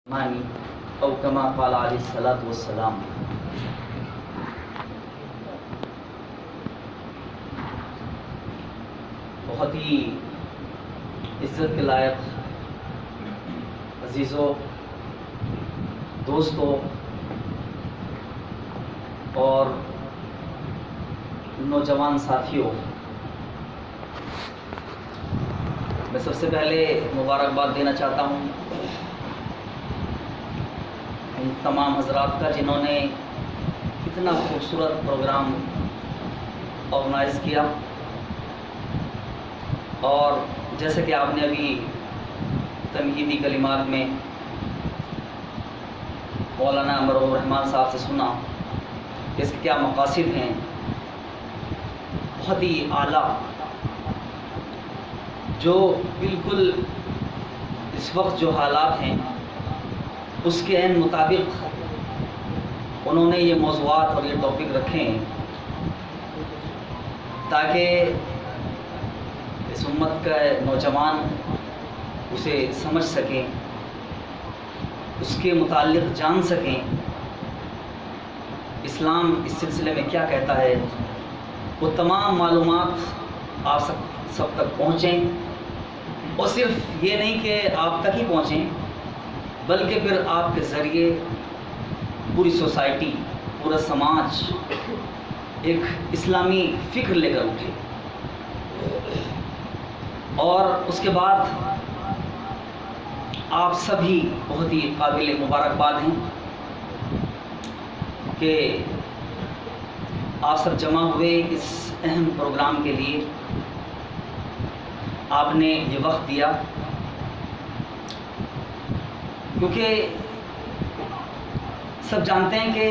مانی او کما قال علیہ الصلوۃ والسلام۔ بہت ہی عزت کے لائق عزیزوں، دوستوں اور نوجوان ساتھیوں، میں سب سے پہلے مبارکباد دینا چاہتا ہوں ان تمام حضرات کا جنہوں نے اتنا خوبصورت پروگرام آرگنائز کیا، اور جیسے کہ آپ نے ابھی تمہیدی کلمات میں مولانا امر الرحمان صاحب سے سنا کہ اس کے کیا مقاصد ہیں، بہت ہی اعلیٰ، جو بالکل اس وقت جو حالات ہیں اس کے عین مطابق انہوں نے یہ موضوعات اور یہ ٹاپک رکھے ہیں تاکہ اس امت کا نوجوان اسے سمجھ سکیں، اس کے متعلق جان سکیں، اسلام اس سلسلے میں کیا کہتا ہے، وہ تمام معلومات آپ سب تک پہنچیں، اور صرف یہ نہیں کہ آپ تک ہی پہنچیں بلکہ پھر آپ کے ذریعے پوری سوسائٹی، پورا سماج ایک اسلامی فکر لے کر اٹھے۔ اور اس کے بعد آپ سبھی بہت ہی قابل مبارکباد ہیں کہ آپ سب جمع ہوئے اس اہم پروگرام کے لیے، آپ نے یہ وقت دیا، کیونکہ سب جانتے ہیں کہ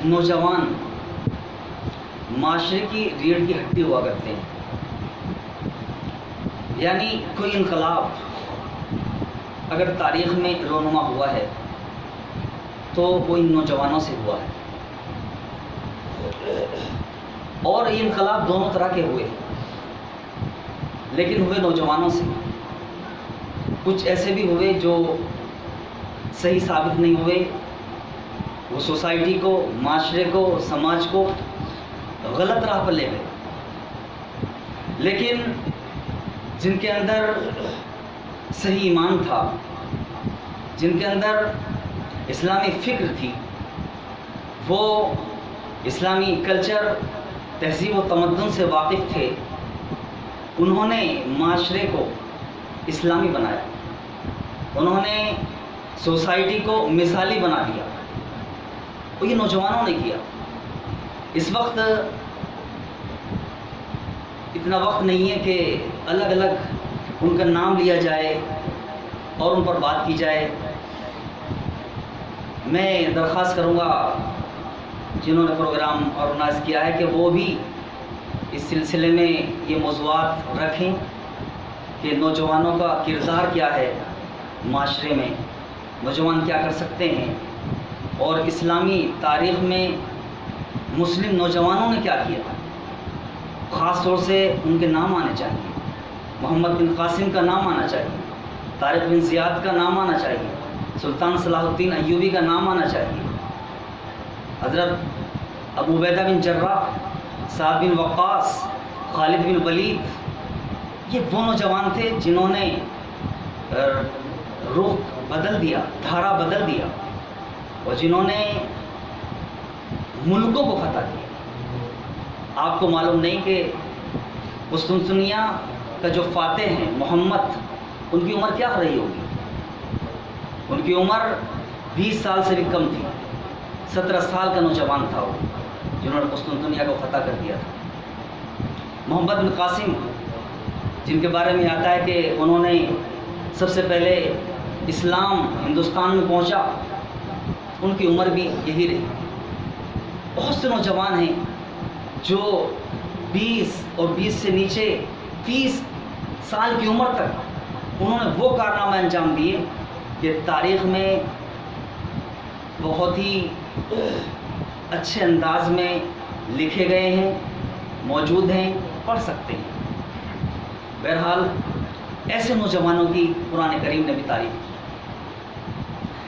نوجوان معاشرے کی ریڑھ کی ہڈی ہوا کرتے ہیں، یعنی کوئی انقلاب اگر تاریخ میں رونما ہوا ہے تو وہ ان نوجوانوں سے ہوا ہے، اور یہ انقلاب دونوں طرح کے ہوئے، لیکن ہوئے نوجوانوں سے۔ کچھ ایسے بھی ہوئے جو صحیح ثابت نہیں ہوئے، وہ سوسائٹی کو، معاشرے کو، سماج کو غلط راہ پر لے گئے، لیکن جن کے اندر صحیح ایمان تھا، جن کے اندر اسلامی فکر تھی، وہ اسلامی کلچر، تہذیب و تمدن سے واقف تھے، انہوں نے معاشرے کو اسلامی بنایا، انہوں نے سوسائٹی کو مثالی بنا دیا، اور یہ نوجوانوں نے کیا۔ اس وقت اتنا وقت نہیں ہے کہ الگ الگ ان کا نام لیا جائے اور ان پر بات کی جائے۔ میں درخواست کروں گا جنہوں نے پروگرام آرگنائز کیا ہے کہ وہ بھی اس سلسلے میں یہ موضوعات رکھیں کہ نوجوانوں کا کردار کیا ہے معاشرے میں، نوجوان کیا کر سکتے ہیں، اور اسلامی تاریخ میں مسلم نوجوانوں نے کیا کیا، خاص طور سے ان کے نام آنے چاہیے۔ محمد بن قاسم کا نام آنا چاہیے، طارق بن زیاد کا نام آنا چاہیے، سلطان صلاح الدین ایوبی کا نام آنا چاہیے، حضرت ابو عبیدہ بن جراح، سعد بن وقاص، خالد بن ولید۔ یہ وہ نوجوان تھے جنہوں نے رخ بدل دیا، دھارا بدل دیا، اور جنہوں نے ملکوں کو فتح کیا۔ آپ کو معلوم نہیں کہ قسطنطنیہ کا جو فاتح ہیں محمد، ان کی عمر کیا رہی ہوگی؟ ان کی عمر 20 سال سے بھی کم تھی، 17 سال کا نوجوان تھا وہ، جنہوں نے قسطنطنیہ کو فتح کر دیا تھا۔ محمد بن قاسم، جن کے بارے میں آتا ہے کہ انہوں نے سب سے پہلے اسلام ہندوستان میں پہنچا، ان کی عمر بھی یہی رہی۔ بہت سے نوجوان ہیں جو 20 اور 20 سے نیچے 30 سال کی عمر تک انہوں نے وہ کارنامے انجام دیے کہ تاریخ میں بہت ہی اچھے انداز میں لکھے گئے ہیں، موجود ہیں، پڑھ سکتے ہیں۔ بہرحال ایسے نوجوانوں کی قرآن کریم نے بھی تعریف کی۔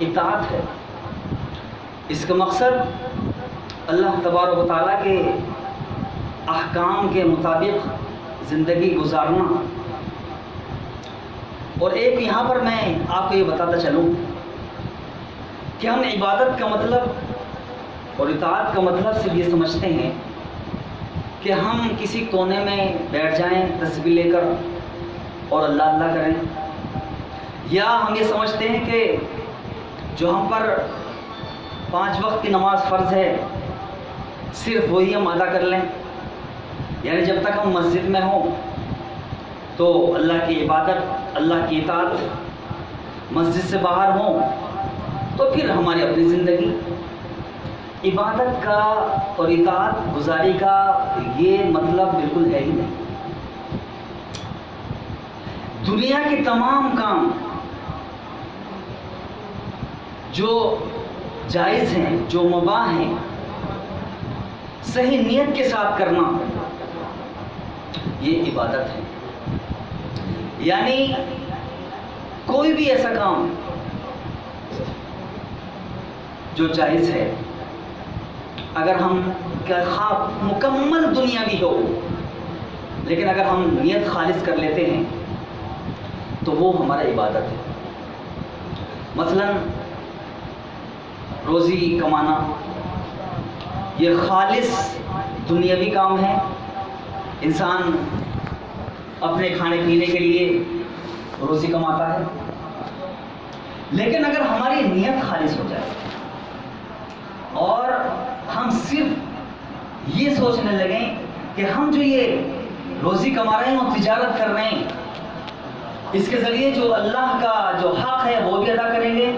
اطاعت ہے. اس کا مقصد اللہ تبارک و تعالیٰ کے احکام کے مطابق زندگی گزارنا. اور ایک یہاں پر میں آپ کو یہ بتاتا چلوں کہ ہم عبادت کا مطلب اور اطاعت کا مطلب صرف یہ سمجھتے ہیں کہ ہم کسی کونے میں بیٹھ جائیں تسبیح لے کر اور اللہ اللہ کریں، یا ہم یہ سمجھتے ہیں کہ جو ہم پر 5 وقت کی نماز فرض ہے صرف وہی ہم ادا کر لیں. یعنی جب تک ہم مسجد میں ہوں تو اللہ کی عبادت، اللہ کی اطاعت، مسجد سے باہر ہوں تو پھر ہماری اپنی زندگی. عبادت کا اور اطاعت گزاری کا یہ مطلب بالکل ہے ہی نہیں. دنیا کے تمام کام جو جائز ہیں، جو مباح ہیں، صحیح نیت کے ساتھ کرنا یہ عبادت ہے. یعنی کوئی بھی ایسا کام جو جائز ہے، اگر ہم خواہ مکمل دنیا بھی ہو لیکن اگر ہم نیت خالص کر لیتے ہیں تو وہ ہمارا عبادت ہے. مثلا روزی کمانا یہ خالص دنیاوی کام ہے. انسان اپنے کھانے پینے کے لیے روزی کماتا ہے، لیکن اگر ہماری نیت خالص ہو جائے اور ہم صرف یہ سوچنے لگیں کہ ہم جو یہ روزی کما رہے ہیں اور تجارت کر رہے ہیں، اس کے ذریعے جو اللہ کا جو حق ہے وہ بھی ادا کریں گے،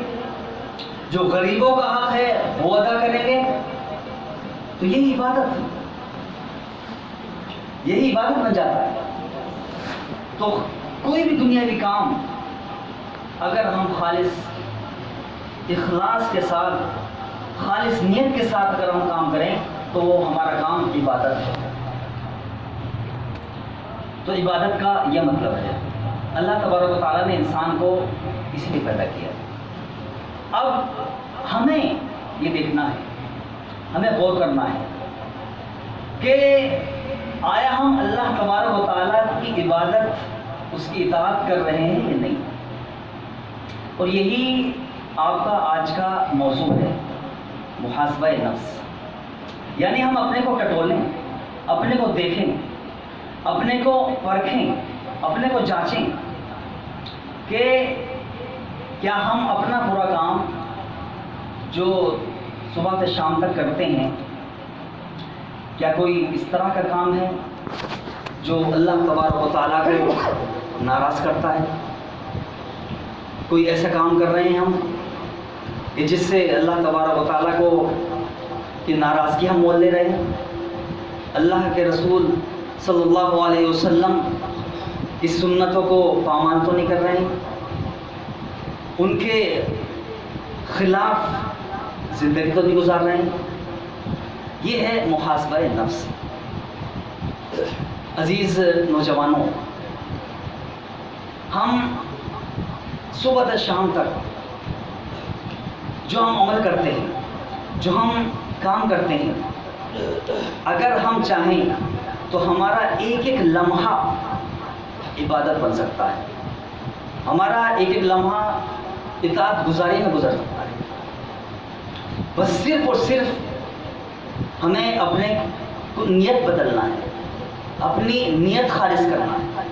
جو غریبوں کا حق ہے وہ ادا کریں گے، تو یہی عبادت بن جاتا ہے. تو کوئی بھی دنیاوی کام اگر ہم خالص اخلاص کے ساتھ، خالص نیت کے ساتھ اگر ہم کام کریں تو وہ ہمارا کام عبادت ہے. تو عبادت کا یہ مطلب ہے. اللہ تبارک و تعالیٰ نے انسان کو اس لیے پیدا کیا. اب ہمیں یہ دیکھنا ہے، ہمیں غور کرنا ہے کہ آیا ہم اللہ تبارک و تعالیٰ کی عبادت، اس کی اطاعت کر رہے ہیں یا نہیں. اور یہی آپ کا آج کا موضوع ہے، محاسبہ نفس. یعنی ہم اپنے کو ٹٹولیں، اپنے کو دیکھیں، اپنے کو پرکھیں، اپنے کو جانچیں کہ کیا ہم اپنا پورا کام جو صبح سے شام تک کرتے ہیں، کیا کوئی اس طرح کا کام ہے جو اللہ تبارک و تعالیٰ کو ناراض کرتا ہے. کوئی ایسا کام کر رہے ہیں ہم کہ جس سے اللہ تبارک و تعالیٰ کو کی ناراضگی ہم مول لے رہے ہیں. اللہ کے رسول صلی اللہ علیہ وسلم کی سنتوں کو پامال تو نہیں کر رہے ہیں، ان کے خلاف زندگی تو نہیں گزار رہے ہیں. یہ ہے محاسبہ نفس. عزیز نوجوانوں، ہم صبح سے شام تک جو ہم عمل کرتے ہیں، جو ہم کام کرتے ہیں، اگر ہم چاہیں تو ہمارا ایک ایک لمحہ عبادت بن سکتا ہے. ہمارا ایک ایک لمحہ اطاعت گزاری میں گزر سکتا ہے. بس صرف اور صرف ہمیں اپنے کو نیت بدلنا ہے، اپنی نیت خالص کرنا ہے.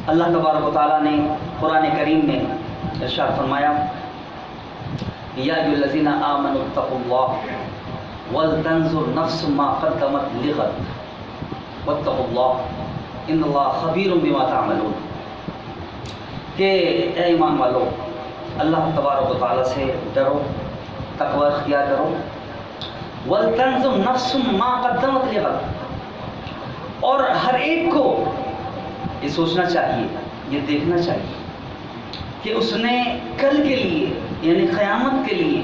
اللہ تبارک و تعالیٰ نے قرآن کریم میں ارشاد فرمایا، یا ایھا الذین آمنوا اتقوا اللہ ولتنظر نفس ما قدمت لغد واتقوا اللہ ان اللہ خبیر بما تعملون. کہ اے ایمان والو، اللہ تبارک و تعالیٰ سے ڈرو، تقوی اختیار کرو. ولتنظر نفس ما قدمت لغد، اور ہر ایک کو یہ سوچنا چاہیے، یہ دیکھنا چاہیے کہ اس نے کل کے لیے یعنی قیامت کے لیے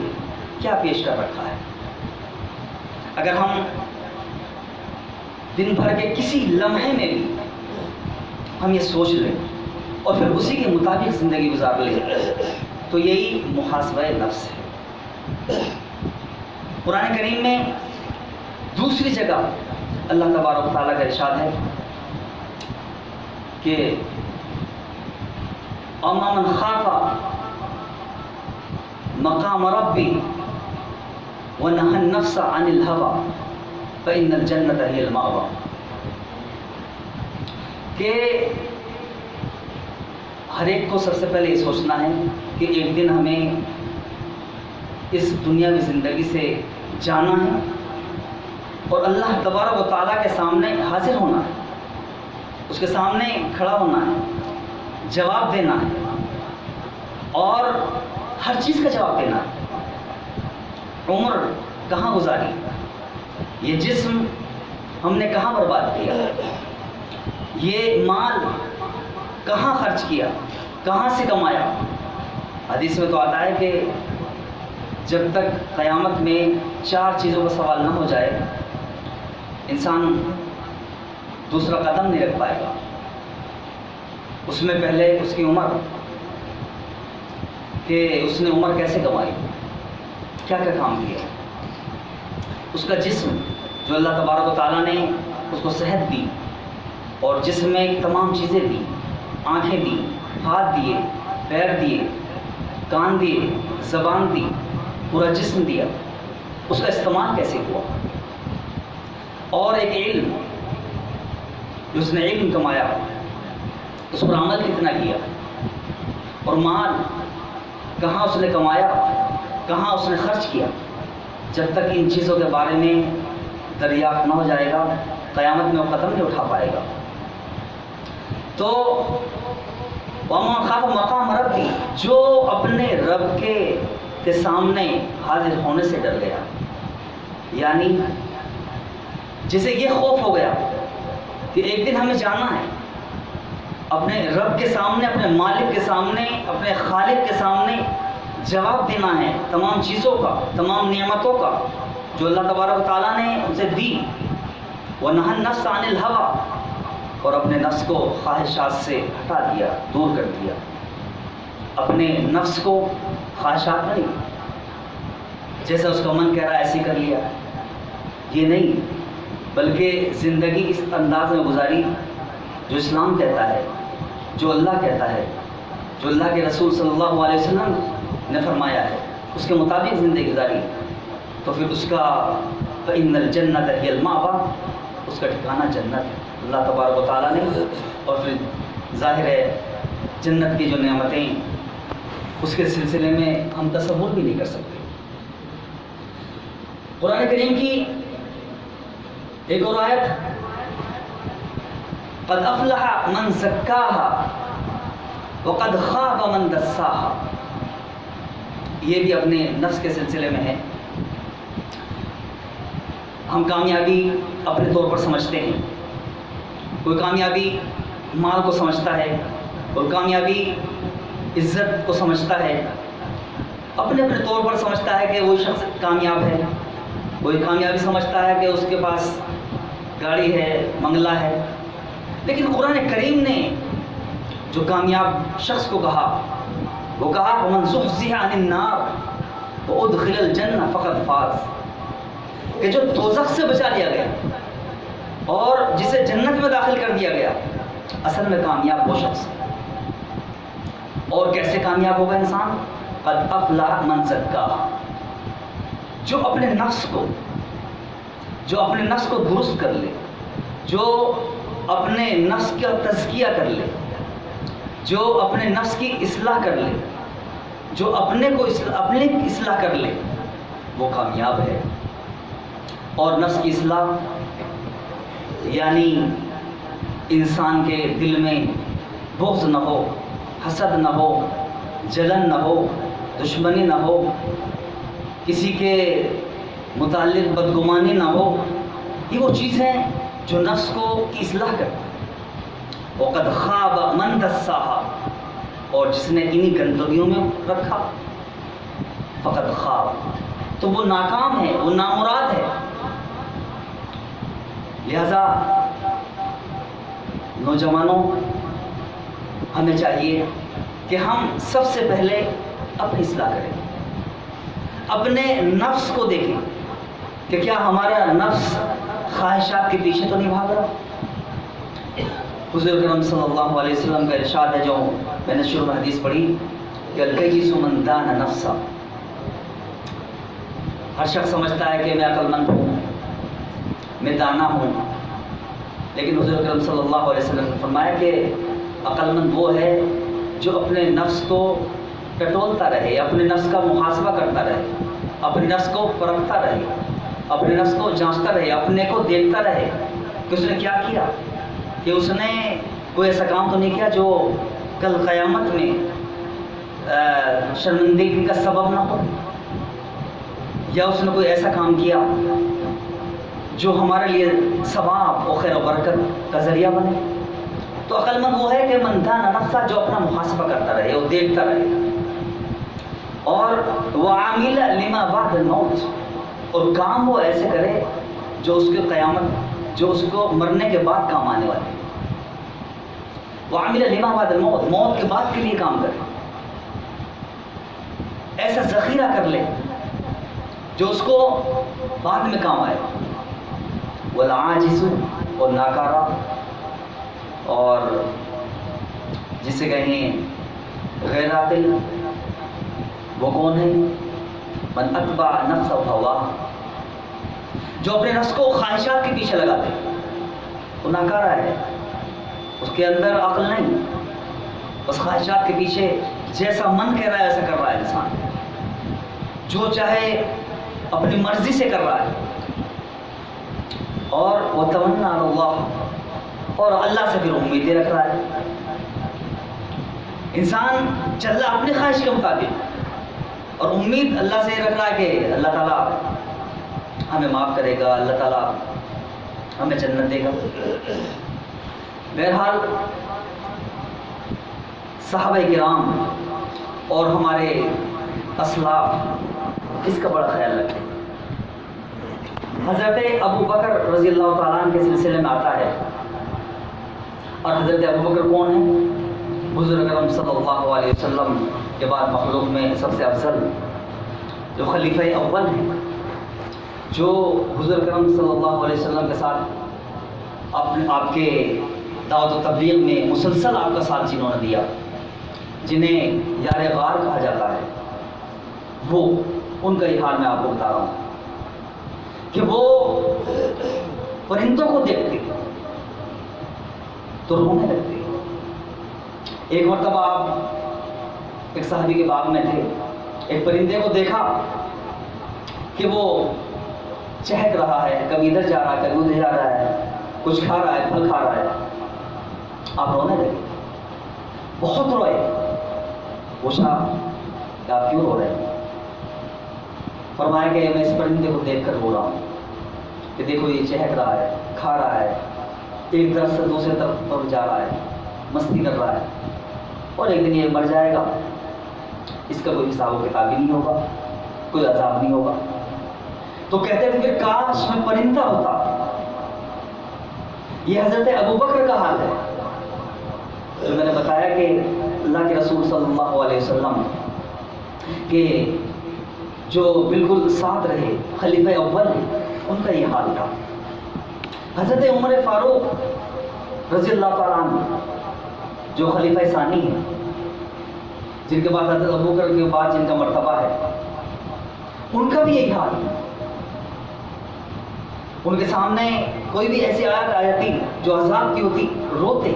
کیا پیش کر رکھا ہے. اگر ہم دن بھر کے کسی لمحے میں بھی ہم یہ سوچ لیں اور پھر اسی کے مطابق زندگی گزار لے، تو یہی محاسبہ نفس ہے۔ قرآن کریم میں دوسری جگہ اللہ تبارک و تعالیٰ کا ارشاد ہے کہ اما من خاف مقام ربی ونہى النفس عن الهوى فإن الجنة هي المأوى، کہ ہر ایک کو سب سے پہلے یہ سوچنا ہے کہ ایک دن ہمیں اس دنیاوی زندگی سے جانا ہے اور اللہ تبارک و تعالیٰ کے سامنے حاضر ہونا ہے، اس کے سامنے کھڑا ہونا ہے، جواب دینا ہے، اور ہر چیز کا جواب دینا ہے۔ عمر کہاں گزاری، یہ جسم ہم نے کہاں برباد کیا، یہ مال کہاں خرچ کیا، کہاں سے کمایا۔ حدیث میں تو آتا ہے کہ جب تک قیامت میں 4 چیزوں کا سوال نہ ہو جائے انسان دوسرا قدم نہیں رکھ پائے گا۔ اس میں پہلے اس کی عمر، کہ اس نے عمر کیسے کمائی، کیا کیا کام کیا۔ اس کا جسم جو اللہ تبارک و تعالیٰ نے اس کو صحت دی اور جسم میں تمام چیزیں دی، آنکھیں دی، ہاتھ دیے، پیر دیے، کان دیے، زبان دی، پورا جسم دیا، اس کا استعمال کیسے ہوا۔ اور ایک علم، جو اس نے علم کمایا اس پر عمل کتنا کیا، اور مال کہاں اس نے کمایا، کہاں اس نے خرچ کیا۔ جب تک ان چیزوں کے بارے میں دریافت نہ ہو جائے گا قیامت میں وہ قدم نہیں اٹھا پائے گا۔ تو وَمَنْ خَافَ مَقَامَ رَبِّهِ، جو اپنے رب کے سامنے حاضر ہونے سے ڈر گیا، یعنی جسے یہ خوف ہو گیا کہ ایک دن ہمیں جانا ہے اپنے رب کے سامنے، اپنے مالک کے سامنے، اپنے خالق کے سامنے جواب دینا ہے تمام چیزوں کا، تمام نعمتوں کا جو اللہ تبارک و تعالیٰ نے اسے دی۔ وَنَهَى النَّفْسَ عَنِ الْهَوَىٰ، اور اپنے نفس کو خواہشات سے ہٹا دیا، دور کر دیا۔ اپنے نفس کو خواہشات نہیں، جیسا اس کا من کہہ رہا ہے ایسے کر لیا، یہ نہیں، بلکہ زندگی اس انداز میں گزاری جو اسلام کہتا ہے، جو اللہ کہتا ہے، جو اللہ کے رسول صلی اللہ علیہ وسلم نے فرمایا ہے، اس کے مطابق زندگی گزاری، تو پھر اس کا فَإِنَّ الْجَنَّةَ هِيَ الْمَأْوَىٰ، اس کا ٹھکانہ جنت ہے۔ اللہ تبارک و تعالیٰ نے، اور پھر ظاہر ہے جنت کی جو نعمتیں اس کے سلسلے میں ہم تصور بھی نہیں کر سکتے۔ قرآن کریم کی ایک اور آیت، قد افلح من زکاها وقد خاب من دساها، یہ بھی اپنے نفس کے سلسلے میں ہے۔ ہم کامیابی اپنے طور پر سمجھتے ہیں، کوئی کامیابی مال کو سمجھتا ہے، کوئی کامیابی عزت کو سمجھتا ہے، اپنے اپنے طور پر سمجھتا ہے کہ وہ شخص کامیاب ہے۔ کوئی کامیابی سمجھتا ہے کہ اس کے پاس گاڑی ہے، بنگلہ ہے، لیکن قرآن کریم نے جو کامیاب شخص کو کہا، وہ کہا وَمَنْ زُحْزِحَ عَنِ النَّارِ وَأُدْخِلَ الْجَنَّةَ فَقَدْ فَازَ، کہ جو دوزخ سے بچا لیا گیا اور جسے جنت میں داخل کر دیا گیا، اصل میں کامیاب وہ شخص ہے۔ اور کیسے کامیاب ہوگا انسان؟ قد افلح من زکاها، جو اپنے نفس کو درست کر لے، جو اپنے نفس کا تزکیہ کر لے، جو اپنے نفس کی اصلاح کر لے، جو اپنے اصلاح کر لے، وہ کامیاب ہے۔ اور نفس کی اصلاح یعنی انسان کے دل میں بغض نہ ہو، حسد نہ ہو، جلن نہ ہو، دشمنی نہ ہو، کسی کے متعلق بدگمانی نہ ہو۔ یہ وہ چیزیں جو نفس کو کی اصلاح کرتی ہیں۔ وقد خاب من دساها، اور جس نے انہی گندگیوں میں رکھا، فقد خاب، تو وہ ناکام ہے، وہ نامراد ہے۔ لہذا نوجوانوں، ہمیں چاہیے کہ ہم سب سے پہلے اپنی اصلاح کریں، اپنے نفس کو دیکھیں کہ کیا ہمارا نفس خواہشات کے پیچھے تو نہیں بھاگ رہا۔ حضور اکرم صلی اللہ علیہ وسلم کا ارشاد ہے، جو میں نے شروع میں حدیث پڑھی کہ الکیس من دان نفسا، ہر شخص سمجھتا ہے کہ میں عقل مند ہوں، میں دانا ہوں، لیکن حضور اکرم صلی اللہ علیہ وسلم نے فرمایا کہ عقل مند وہ ہے جو اپنے نفس کو ٹٹولتا رہے، اپنے نفس کا محاسبہ کرتا رہے، اپنے نفس کو پرکھتا رہے، اپنے نفس کو جانچتا رہے، اپنے کو دیکھتا رہے کہ اس نے کیا کیا، کہ اس نے کوئی ایسا کام تو نہیں کیا جو کل قیامت میں شرمندگی کا سبب نہ ہو، یا اس نے کوئی ایسا کام کیا جو ہمارے لیے ثواب و خیر و برکت کا ذریعہ بنے۔ تو عقل مند وہ ہے کہ من دان نفسا، جو اپنا محاسبہ کرتا رہے اور دیکھتا رہے، اور وعامل لما بعد الموت، اور کام وہ ایسے کرے جو اس کے قیامت، جو اس کو مرنے کے بعد کام آنے والے، وعامل لما بعد الموت، موت کے بعد کے لیے کام کرے، ایسا ذخیرہ کر لے جو اس کو بعد میں کام آئے۔ والعاجز، اور ناکارہ، اور جسے کہیں غیر عاقل، وہ کون ہے؟ من اتبع نفسہ ہواہ، جو اپنے نفس کو خواہشات کے پیچھے لگاتے، وہ ناکارہ ہے، اس کے اندر عقل نہیں، بس خواہشات کے پیچھے جیسا من کہہ رہا ہے ایسا کر رہا ہے انسان، جو چاہے اپنی مرضی سے کر رہا ہے۔ اور وہ تمنا اللہ، اور اللہ سے پھر امیدیں رکھ رہا ہے۔ انسان چل رہا اپنی خواہش کے مطابق، اور امید اللہ سے رکھ رہا ہے کہ اللہ تعالیٰ ہمیں معاف کرے گا، اللہ تعالیٰ ہمیں جنت دے گا۔ بہرحال صحابہ کرام اور ہمارے اسلاف اس کا بڑا خیال رکھیں۔ حضرت ابو بکر رضی اللہ تعالیٰ عنہ کے سلسلے میں آتا ہے، اور حضرت ابو بکر کون ہیں؟ حضور اکرم صلی اللہ علیہ وسلم کے بعد مخلوق میں سب سے افضل، جو خلیفہ اول ہیں، جو حضور اکرم صلی اللہ علیہ وسلم کے ساتھ آپ کے دعوت و تبلیغ میں مسلسل آپ کا ساتھ جنہوں نے دیا، جنہیں یار غار کہا جاتا ہے، وہ ان کا یہ حال میں آپ کو بتا رہا ہوں کہ وہ پرندوں کو دیکھتے تو رونے لگتے۔ ایک مرتبہ آپ ایک صحابی کے باغ میں تھے، ایک پرندے کو دیکھا کہ وہ چہک رہا ہے، کبھی ادھر جا رہا ہے، کبھی ادھر جا رہا ہے، کچھ کھا رہا ہے، پھل کھا رہا ہے۔ آپ رونے لگے، بہت روئے۔ پوچھا کہ آپ کیوں رو رہے ہیں؟ فرمایا کہ میں اس پرندے کو دیکھ کر رو رہا ہوں کہ دیکھو یہ چہک رہا ہے، کھا رہا ہے، ایک درخت سے دوسرے طرف پر جا رہا ہے، مستی کر رہا ہے، اور ایک دن یہ مر جائے گا، اس کا کوئی حساب و کتاب بھی نہیں ہوگا، کوئی عذاب نہیں ہوگا۔ تو کہتے تھے کہ کاش میں پرندہ ہوتا۔ یہ حضرت ابو بکر کا حال ہے، جو میں نے بتایا کہ اللہ کے رسول صلی اللہ علیہ وسلم کے جو بالکل ساتھ رہے خلیفہ اول ہیں، ان کا یہ حال تھا۔ حضرت عمر فاروق رضی اللہ تعالیٰ عنہ، جو خلیفہ ثانی ہیں، جن کے بعد حضرت ابو بکر کے بعد جن کا مرتبہ ہے، ان کا بھی یہی حال ہے۔ ان کے سامنے کوئی بھی ایسی آیت آتی جو عذاب کی ہوتی، روتے۔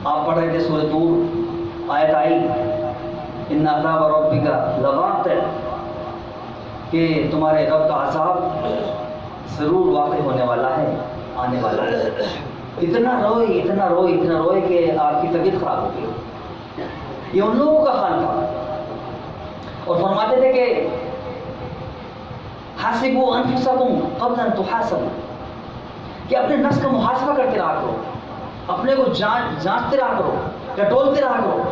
آپ پڑھ رہے تھے سورۃ طور، آیت آئی ان عذاب ربک لواقع، کہ تمہارے رب کا عذاب ضرور واقع ہونے والا ہے، آنے والا ہے۔ اتنا روئے، اتنا روئے، اتنا روئے کہ آپ کی طبیعت خراب ہو گئی۔ یہ ان لوگوں کا حال تھا، اور فرماتے تھے کہ حاسبوا انفسکم قبل ان تحاسبوا، کہ اپنے نفس کا محاسبہ کرتے رہا کرو، اپنے کو جانچتے رہا کرو، ٹٹولتے رہا کرو،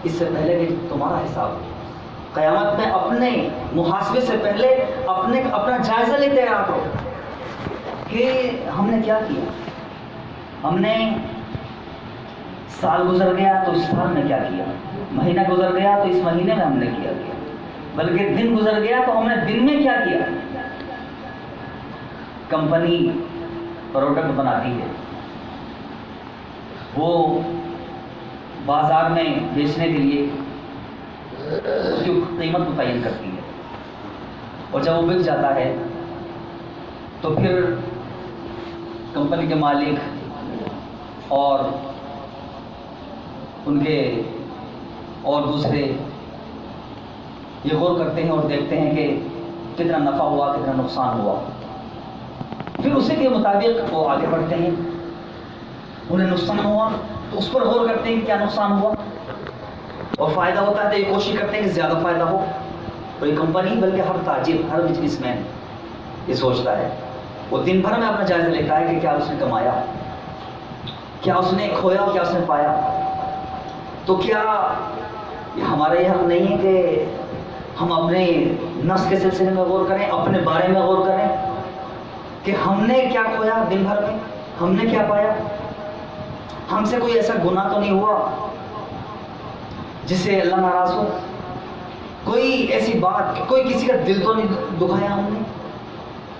اس سے پہلے کہ تمہارا حساب ہو۔ قیامت میں اپنے محاسبے سے پہلے اپنا جائزہ لیتے رہا کرو کہ ہم نے کیا کیا، ہم نے سال گزر گیا تو اس سال میں کیا کیا، مہینہ گزر گیا تو اس مہینے میں ہم نے کیا، بلکہ دن گزر گیا تو ہم نے دن میں کیا کیا۔ کمپنی پروڈکٹ بناتی ہے، وہ بازار میں بیچنے کے لیے اس کی قیمت متعین کرتی ہے، اور جب وہ بک جاتا ہے تو پھر کمپنی کے مالک اور ان کے اور دوسرے یہ غور کرتے ہیں اور دیکھتے ہیں کہ کتنا نفع ہوا، کتنا نقصان ہوا، پھر اسی کے مطابق وہ آگے بڑھتے ہیں۔ انہیں نقصان ہوا تو اس پر غور کرتے ہیں کہ کیا نقصان ہوا، اور فائدہ ہوتا ہے تو یہ کوشش کرتے ہیں کہ زیادہ فائدہ ہو۔ کوئی کمپنی بلکہ ہر تاجر، ہر بزنس مین یہ سوچتا ہے، وہ دن بھر میں اپنا جائزہ لیتا ہے کہ کیا اس نے کمایا، کیا اس نے کھویا، کیا اس نے پایا۔ تو کیا ہمارا یہ حق نہیں ہے کہ ہم اپنے نفس کے سلسلے میں غور کریں، اپنے بارے میں غور کریں کہ ہم نے کیا کھویا دن بھر میں، ہم نے کیا پایا، ہم سے کوئی ایسا گناہ تو نہیں ہوا جس سے اللہ ناراض ہو، کوئی ایسی بات، کوئی کسی کا دل تو نہیں دکھایا ہم نے،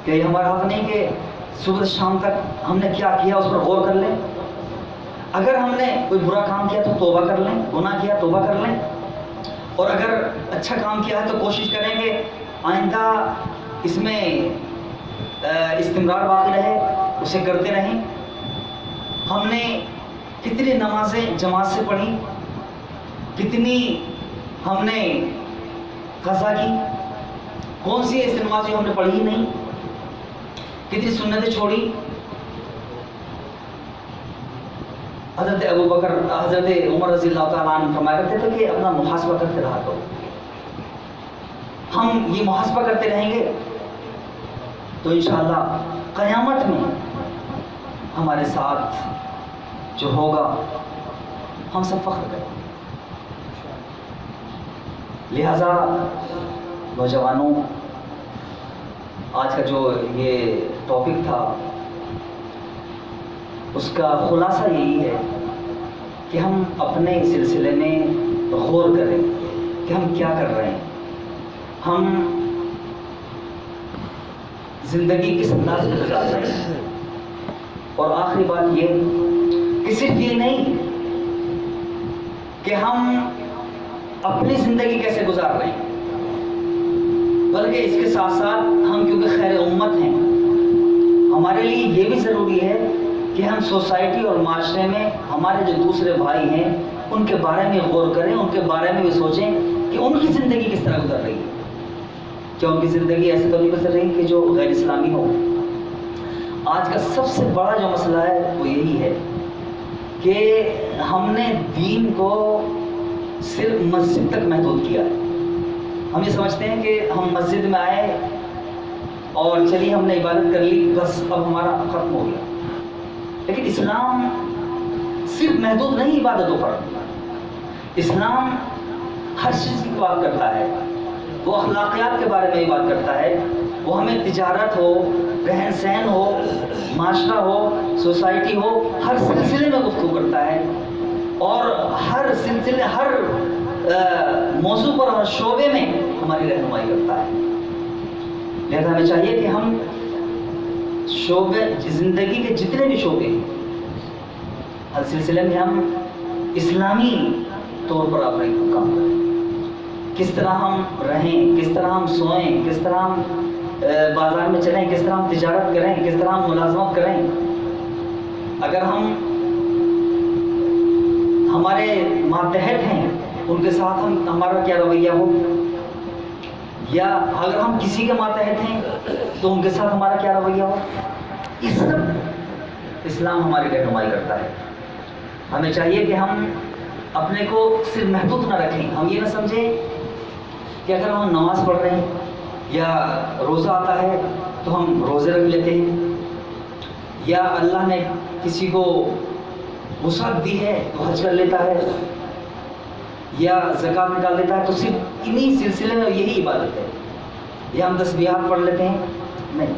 کہ یہ ہمارا حق نہیں کہ صبح سے شام تک ہم نے کیا کیا اس پر غور کر لیں۔ اگر ہم نے کوئی برا کام کیا تو توبہ کر لیں، گناہ کیا توبہ کر لیں، اور اگر اچھا کام کیا ہے تو کوشش کریں کہ آئندہ اس میں استمرار باقی رہے، اسے کرتے رہیں۔ ہم نے کتنی نمازیں جماعت سے پڑھی، کتنی ہم نے قضا کی، کون سی ایسی نماز جو ہم نے پڑھی ہی نہیں، کتنی سنتیں چھوڑی۔ حضرت ابوبکر، حضرت عمر رضی اللہ تعالیٰ عنہ فرمایا کرتے تھے کہ اپنا محاسبہ کرتے رہا کرو۔ ہم یہ محاسبہ کرتے رہیں گے تو انشاءاللہ قیامت میں ہمارے ساتھ جو ہوگا ہم سب فخر کریں۔ لہذا نوجوانوں، آج کا جو یہ ٹاپک تھا اس کا خلاصہ یہی ہے کہ ہم اپنے سلسلے میں غور کریں کہ ہم کیا کر رہے ہیں، ہم زندگی کس انداز میں گزار رہے ہیں، اور آخری بات یہ کہ صرف یہ نہیں کہ ہم اپنی زندگی کیسے گزار رہے ہیں، بلکہ اس کے ساتھ ساتھ ہم کیونکہ خیر امت ہیں، ہمارے لیے یہ بھی ضروری ہے کہ ہم سوسائٹی اور معاشرے میں ہمارے جو دوسرے بھائی ہیں ان کے بارے میں غور کریں، ان کے بارے میں بھی سوچیں کہ ان کی زندگی کس طرح گزر رہی ہے، کیا ان کی زندگی ایسے تو نہیں گزر رہی کہ جو غیر اسلامی ہو۔ آج کا سب سے بڑا جو مسئلہ ہے وہ یہی ہے کہ ہم نے دین کو صرف مسجد تک محدود کیا ہے۔ ہم یہ سمجھتے ہیں کہ ہم مسجد میں آئے اور چلیے ہم نے عبادت کر لی، بس اب ہمارا ختم ہو گیا۔ لیکن اسلام صرف محدود نہیں عبادتوں پر، اسلام ہر چیز کی بات کرتا ہے، وہ اخلاقیات کے بارے میں بھی بات کرتا ہے، وہ ہمیں تجارت ہو، رہن سہن ہو، معاشرہ ہو، سوسائٹی ہو، ہر سلسلے میں گفتگو کرتا ہے، اور ہر سلسلے، ہر موضوع پر اور شعبے میں ہماری رہنمائی کرتا ہے۔ لہذا ہمیں چاہیے کہ ہم شعبے، زندگی کے جتنے بھی شعبے ہیں، ہر سلسلے میں ہم اسلامی طور پر اپنے کام کریں، کس طرح ہم رہیں، کس طرح ہم سوئیں، کس طرح ہم بازار میں چلیں، کس طرح ہم تجارت کریں، کس طرح ہم ملازمت کریں۔ اگر ہم ہمارے ماتحت ہیں ان کے ساتھ ہمارا کیا رویہ ہو، یا اگر ہم کسی کے ماتحت ہیں تو ان کے ساتھ ہمارا کیا رویہ ہو، یہ سب اسلام ہماری رہنمائی کرتا ہے۔ ہمیں چاہیے کہ ہم اپنے کو صرف محدود نہ رکھیں، ہم یہ نہ سمجھیں کہ اگر ہم نماز پڑھ رہے ہیں یا روزہ آتا ہے تو ہم روزے رکھ لیتے ہیں، یا اللہ نے کسی کو وسعت دی ہے تو حج کر لیتا ہے، یا زکوٰۃ نکال دیتا ہے، تو صرف انہی سلسلے میں یہی عبادت ہے، یا ہم تسبیحات پڑھ لیتے ہیں۔ نہیں،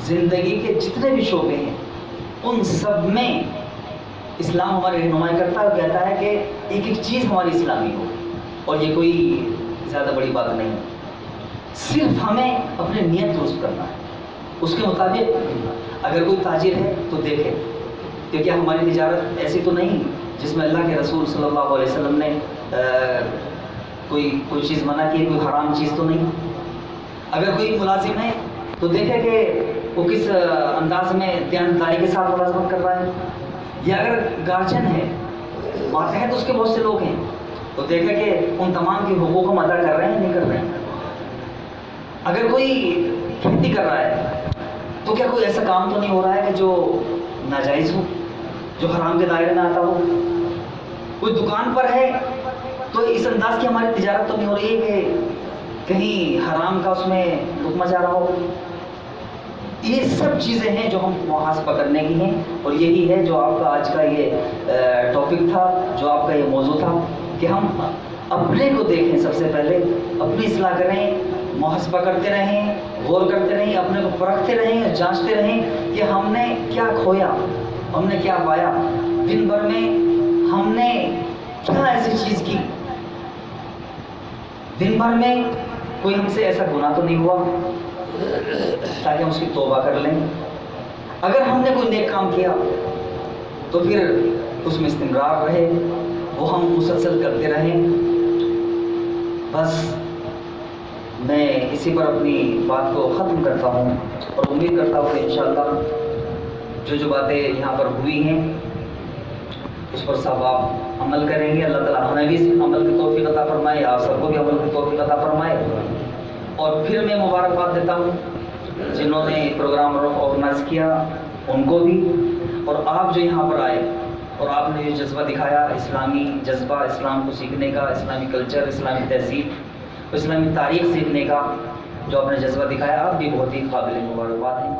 زندگی کے جتنے بھی شعبے ہیں ان سب میں اسلام ہماری رہنمائی کرتا ہے اور کہتا ہے کہ ایک ایک چیز ہماری اسلامی ہو، اور یہ کوئی زیادہ بڑی بات نہیں ہے، صرف ہمیں اپنے نیت درست کرنا ہے، اس کے مطابق اگر کوئی تاجر ہے تو دیکھے کہ کیا ہماری تجارت ایسی تو نہیں جس میں اللہ کے رسول صلی اللہ علیہ وسلم نے کوئی چیز منع کی، کوئی حرام چیز تو نہیں۔ اگر کوئی ملازم ہے تو دیکھے کہ وہ کس انداز میں دیانتداری کے ساتھ ملازمت کر رہا ہے، یا اگر گارجن ہے، ماتحت اس کے بہت سے لوگ ہیں، تو دیکھے کہ ان تمام کے حقوق ہم ادا کر رہے ہیں نہیں کر رہے ہیں۔ اگر کوئی کھیتی کر رہا ہے تو کیا کوئی ایسا کام تو نہیں ہو رہا ہے کہ جو ناجائز ہو، جو حرام کے دائرے میں آتا ہو۔ کوئی دکان پر ہے تو اس انداز کی ہماری تجارت تو نہیں ہو رہی ہے کہ کہیں حرام کا اس میں لقمہ جا رہا ہو۔ یہ سب چیزیں ہیں جو ہم محاسبہ کرنے کی ہیں، اور یہی ہے جو آپ کا آج کا یہ ٹاپک تھا، جو آپ کا یہ موضوع تھا، کہ ہم اپنے کو دیکھیں، سب سے پہلے اپنی اصلاح کریں، محاسبہ کرتے رہیں، غور کرتے رہیں، اپنے کو پرکھتے رہیں، جانچتے رہیں کہ ہم نے کیا کھویا، ہم نے کیا پایا، دن بھر میں ہم نے کیا ایسی چیز کی، دن بھر میں کوئی ہم سے ایسا گناہ تو نہیں ہوا، تاکہ ہم اس کی توبہ کر لیں۔ اگر ہم نے کوئی نیک کام کیا تو پھر اس میں استمرار رہے، وہ ہم مسلسل کرتے رہیں۔ بس میں اسی پر اپنی بات کو ختم کرتا ہوں، اور امید کرتا ہوں کہ انشاءاللہ جو باتیں یہاں پر ہوئی ہیں اس پر سب آپ عمل کریں گے۔ اللہ تعالیٰ ہمیں بھی عمل کی توفیق عطا فرمائے، آپ سب کو بھی عمل کی توفیق عطا فرمائے۔ اور پھر میں مبارکباد دیتا ہوں جنہوں نے پروگرام آرگنائز کیا ان کو بھی، اور آپ جو یہاں پر آئے اور آپ نے جو جذبہ دکھایا، اسلامی جذبہ، اسلام کو سیکھنے کا، اسلامی کلچر، اسلامی تہذیب، اسلامی تاریخ سیکھنے کا جو آپ نے جذبہ دکھایا، آپ بھی بہت ہی قابل مبارکباد ہیں۔